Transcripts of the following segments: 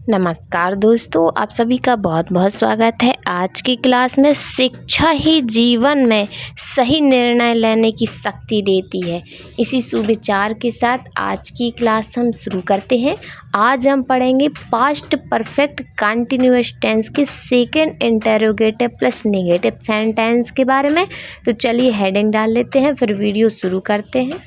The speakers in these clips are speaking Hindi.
नमस्कार दोस्तों, आप सभी का बहुत बहुत स्वागत है। आज की क्लास में शिक्षा ही जीवन में सही निर्णय लेने की शक्ति देती है। इसी सुविचार के साथ आज की क्लास हम शुरू करते हैं। आज हम पढ़ेंगे पास्ट परफेक्ट कंटिन्यूअस टेंस के second interrogative plus negative sentence के बारे में। तो चलिए हेडिंग डाल लेते हैं, फिर वीडियो शुरू करते हैं।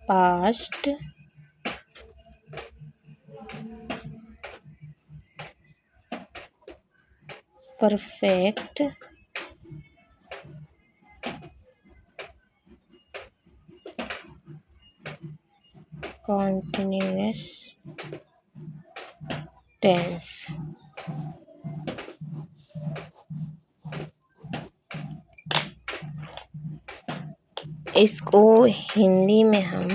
Past perfect continuous tense. इसको हिंदी में हम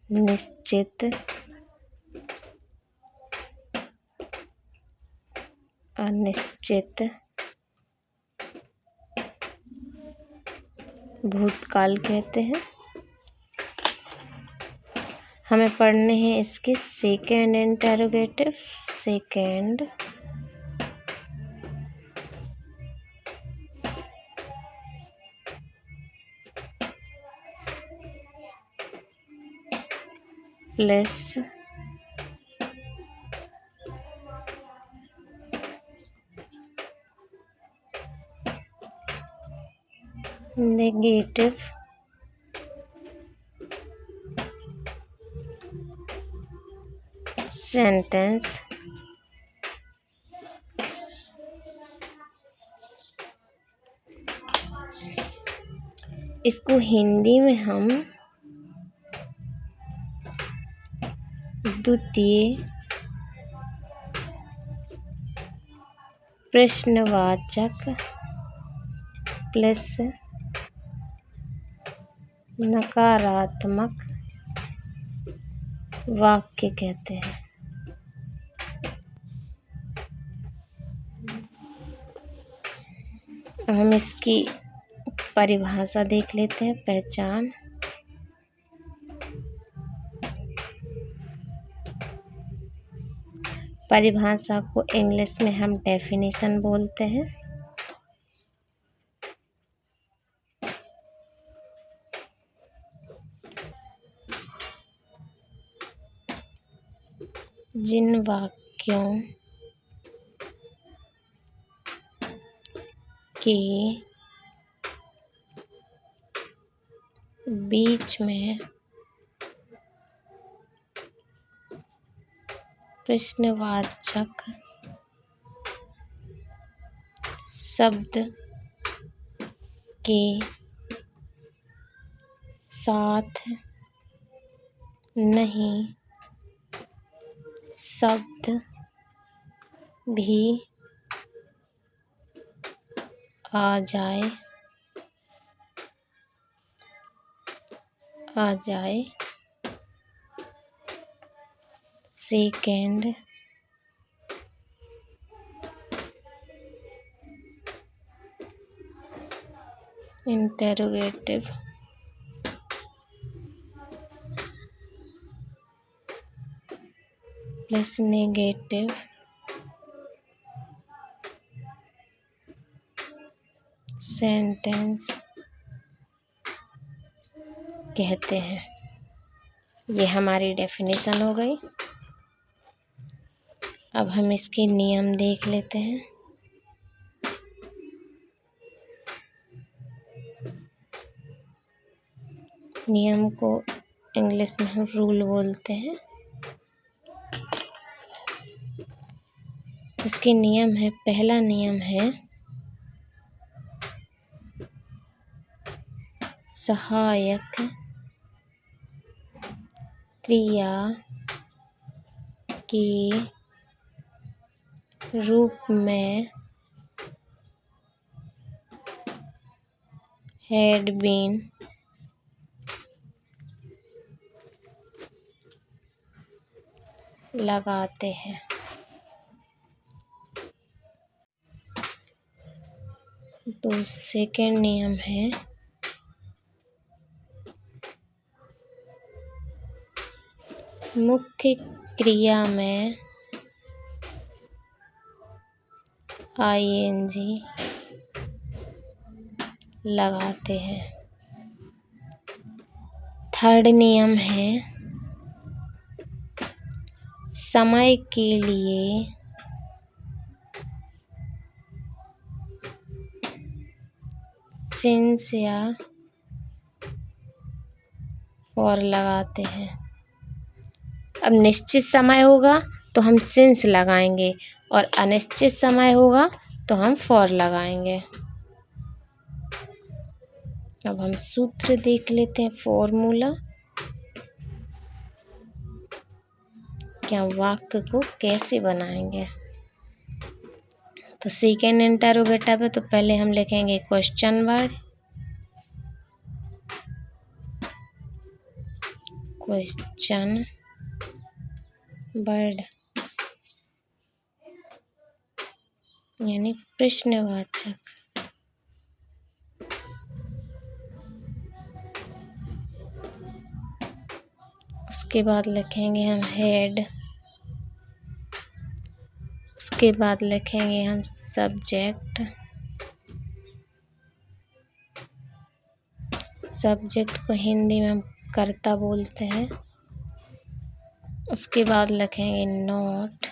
निश्चित अनिश्चित भूतकाल कहते हैं। हमें पढ़ने हैं इसके second interrogative. Second plus negative sentence. इसको हिंदी में हम द्वितीय प्रश्नवाचक प्लस नकारात्मक वाक्य कहते हैं। हम इसकी परिभाषा देख लेते हैं। पहचान परिभाषा को इंग्लिश में हम डेफिनेशन बोलते हैं। जिन वाक्यों के बीच में प्रश्नवाचक शब्द के साथ नहीं शब्द भी आ जाए second interrogative plus negative sentence कहते हैं। ये हमारी डेफिनेशन हो गई। अब हम इसके नियम देख लेते हैं। नियम को इंग्लिश में हम रूल बोलते हैं। इसके नियम है, पहला नियम है सहायक क्रिया के रूप में हैड बीन लगाते हैं। तो सेकेंड नियम है मुख्य क्रिया में ING लगाते हैं। थर्ड नियम है समय के लिए सिंस या फॉर लगाते हैं। अब निश्चित समय होगा तो हम सिंस लगाएंगे और अनिश्चित समय होगा तो हम फॉर लगाएंगे। अब हम सूत्र देख लेते हैं, फॉर्मूला, क्या वाक्य को कैसे बनाएंगे। तो सेकेंड इंटरोगेटिव है तो पहले हम लिखेंगे क्वेश्चन वर्ड, क्वेश्चन वर्ड यानी प्रश्नवाचक। उसके बाद लिखेंगे हम हेड, उसके बाद लिखेंगे हम सब्जेक्ट, सब्जेक्ट को हिंदी में हम कर्ता बोलते हैं। उसके बाद लिखेंगे नोट,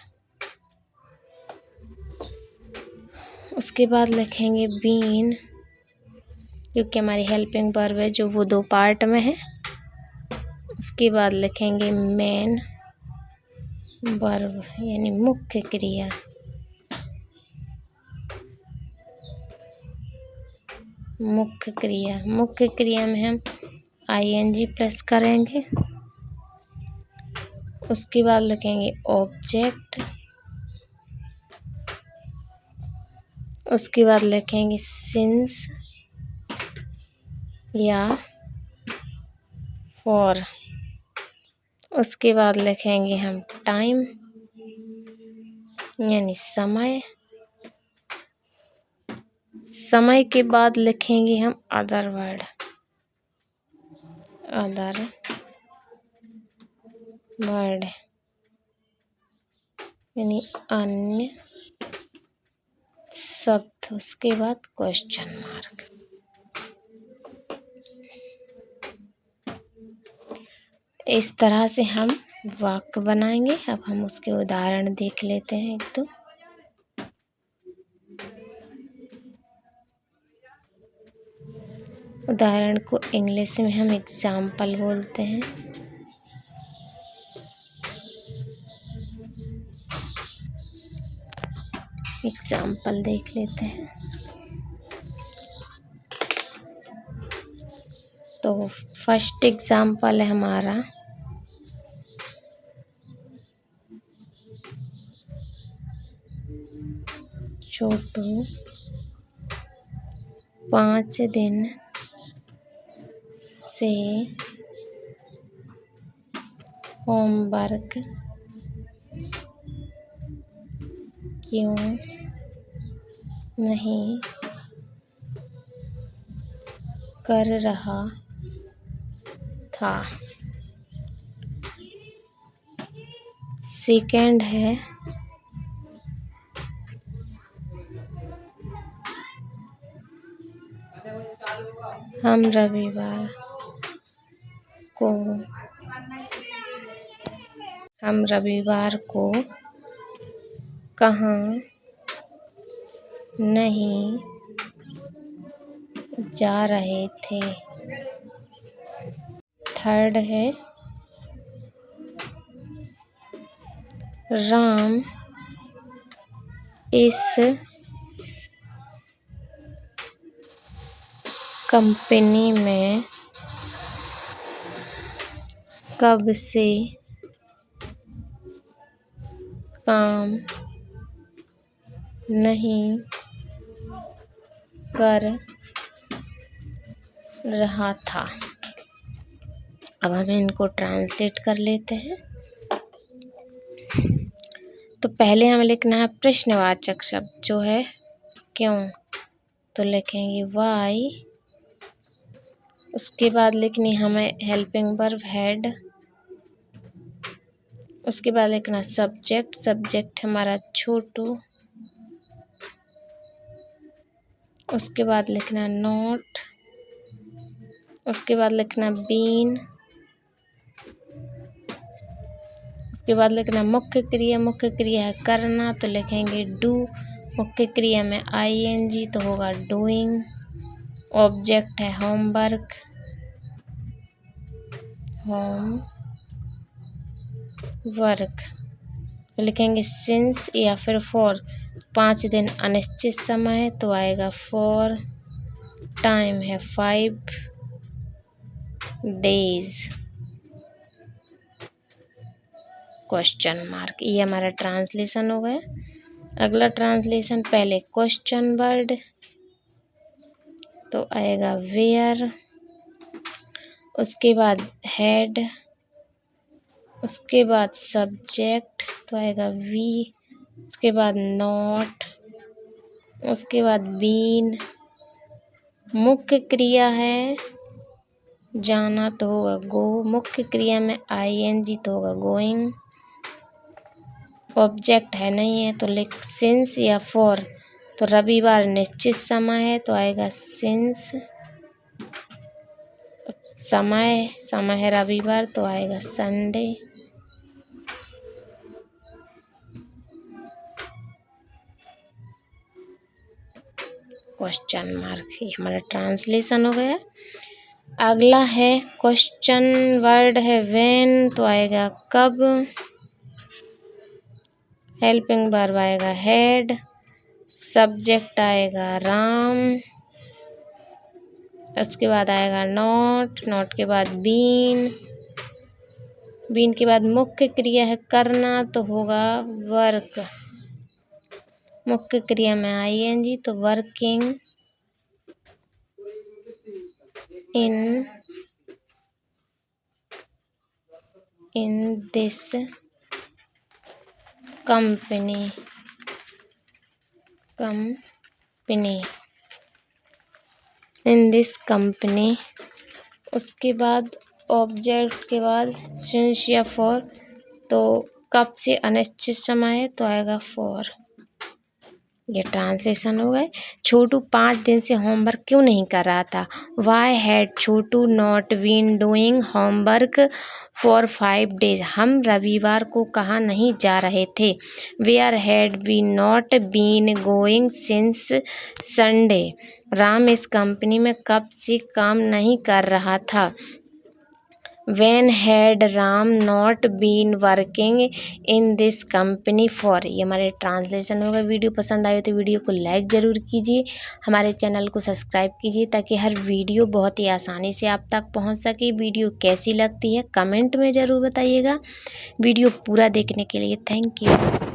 उसके बाद लिखेंगे बीन, क्योंकि हमारी हेल्पिंग वर्ब है जो वो 2 पार्ट में है। उसके बाद लिखेंगे मेन वर्ब यानी मुख्य क्रिया, मुख्य क्रिया, मुख्य क्रिया में हम ING प्लस करेंगे। उसके बाद लिखेंगे ऑब्जेक्ट, उसके बाद लिखेंगे सिंस या फॉर, उसके बाद लिखेंगे हम टाइम यानी समय, समय के बाद लिखेंगे हम अदर वर्ड, अदर वर्ड यानी अन्य शब्द, उसके बाद क्वेश्चन मार्क। इस तरह से हम वाक्य बनाएंगे। अब हम उसके उदाहरण देख लेते हैं एक दो। उदाहरण को इंग्लिश में हम एग्जाम्पल बोलते हैं। एग्जाम्पल देख लेते हैं। तो फर्स्ट एग्जाम्पल है हमारा छोटू 5 दिन से होमवर्क क्यों नहीं कर रहा था। सेकंड है हम रविवार को कहाँ नहीं जा रहे थे। थर्ड है राम इस कंपनी में कब से काम नहीं कर रहा था। अब हम इनको ट्रांसलेट कर लेते हैं। तो पहले हमें लिखना है प्रश्नवाचक शब्द जो है क्यों। तो लिखेंगे वाई। उसके बाद लिखनी हमें हेल्पिंग वर्ब हैड। उसके बाद लिखना सब्जेक्ट, सब्जेक्ट हमारा छोटू। उसके बाद लिखना नॉट। उसके बाद लिखना बीन। उसके बाद लिखना मुख्य क्रिया, मुख्य क्रिया है करना तो लिखेंगे डू। मुख्य क्रिया में आईएनजी तो होगा डूइंग। ऑब्जेक्ट है होमवर्क, होम वर्क। लिखेंगे सिंस या फिर फॉर। 5 दिन अनिश्चित समय है तो आएगा फॉर। टाइम है 5 days। Question mark. ये हमारा ट्रांसलेशन हो गया। अगला ट्रांसलेशन, पहले क्वेश्चन वर्ड तो आएगा वेयर। उसके बाद हेड। उसके बाद सब्जेक्ट तो आएगा वी। उसके बाद नॉट। उसके बाद बीन। मुख्य क्रिया है जाना तो होगा गो। मुख्य क्रिया में आईएनजी तो होगा गोइंग। ऑब्जेक्ट है नहीं है तो लिख सिंस या फॉर। तो रविवार निश्चित समय है तो आएगा सिंस। समय है रविवार तो आएगा संडे। Question mark. ये हमारा ट्रांसलेशन हो गया। अगला है क्वेश्चन वर्ड है व्हेन तो आएगा कब। हेल्पिंग वर्ब आएगा हेड। सब्जेक्ट आएगा राम। उसके बाद आएगा नॉट। नॉट के बाद बीन। बीन के बाद मुख्य क्रिया है करना तो होगा वर्क। मुख्य क्रिया में आईएनजी तो working in this company. In this company. उसके बाद ऑब्जेक्ट के बाद सिंस या फॉर। तो कब से अनिश्चित समय है तो आएगा फॉर। ये ट्रांसलेशन हो गए। छोटू 5 दिन से होमवर्क क्यों नहीं कर रहा था। Why had Chhotu not been doing homework for 5 days। हम रविवार को कहाँ नहीं जा रहे थे। Where had we not been going since Sunday. Ram इस कंपनी में कब से काम नहीं कर रहा था। When had Ram not been working in this company for. ये हमारे ट्रांसलेशन होगा। वीडियो पसंद आए तो वीडियो को लाइक ज़रूर कीजिए। हमारे चैनल को सब्सक्राइब कीजिए ताकि हर वीडियो बहुत ही आसानी से आप तक पहुंच सके। वीडियो कैसी लगती है कमेंट में ज़रूर बताइएगा। वीडियो पूरा देखने के लिए थैंक यू।